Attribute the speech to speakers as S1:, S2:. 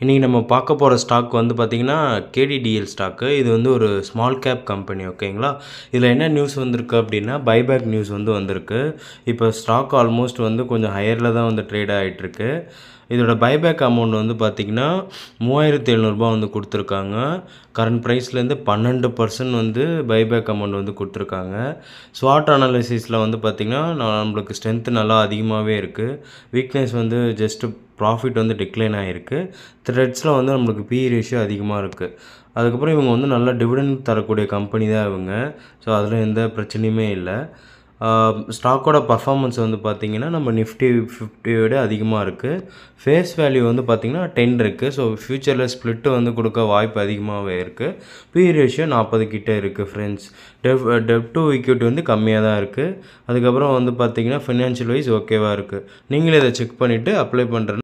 S1: இன்றைக்கி நம்ம பார்க்க போகிற ஸ்டாக் வந்து பார்த்திங்கன்னா கேடிடிஎல் ஸ்டாக்கு. இது வந்து ஒரு ஸ்மால் கேப் கம்பெனி, ஓகேங்களா. இதில் என்ன நியூஸ் வந்திருக்கு அப்படின்னா, பைபேக் நியூஸ் வந்து வந்திருக்கு. இப்போ ஸ்டாக் ஆல்மோஸ்ட் வந்து கொஞ்சம் ஹையரில் தான் வந்து ட்ரேட் ஆகிட்டுருக்கு. இதோட பைபேக் அமௌண்ட் வந்து பார்த்திங்கன்னா 3700 வந்து கொடுத்துருக்காங்க. கரண்ட் ப்ரைஸ்லேருந்து 12% வந்து பைபேக் அமௌண்ட் வந்து கொடுத்துருக்காங்க. ஸ்வாட் அனாலிசிஸில் வந்து பார்த்திங்கன்னா நம்மளுக்கு ஸ்ட்ரென்த்து நல்லா அதிகமாகவே இருக்குது. வீக்னஸ் வந்து ஜஸ்ட்டு ப்ராஃபிட் வந்து டிக்ளைன் ஆகிருக்கு. த்ரெட்ஸில் வந்து நம்மளுக்கு பிஇ ரேஷியோ அதிகமாக இருக்குது. அதுக்கப்புறம் இவங்க வந்து நல்ல டிவிடெண்ட் தரக்கூடிய கம்பெனி தான் இவங்க. ஸோ அதில் எந்த பிரச்சனையுமே இல்லை. ஸ்டாக்கோட பர்ஃபார்மன்ஸ் வந்து பார்த்திங்கன்னா நம்ம நிஃப்டி 50 விட அதிகமாக இருக்குது. ஃபேஸ் வேல்யூ வந்து பார்த்திங்கன்னா 10 இருக்குது. ஸோ ஃப்யூச்சரில் ஸ்ப்ளிட்டு வந்து கொடுக்க வாய்ப்பு அதிகமாகவே இருக்குது. பிஇ ரேஷியோ 40 கிட்டே இருக்குது ஃப்ரெண்ட்ஸ். டெப் டு ஈக்விட்டி வந்து கம்மியாக தான் இருக்குது. அதுக்கப்புறம் வந்து பார்த்திங்கன்னா ஃபினான்ஷியல் வைஸ் ஓகேவாக இருக்குது. நீங்களே இதை செக் பண்ணிவிட்டு அப்ளை பண்ணுறேன்னு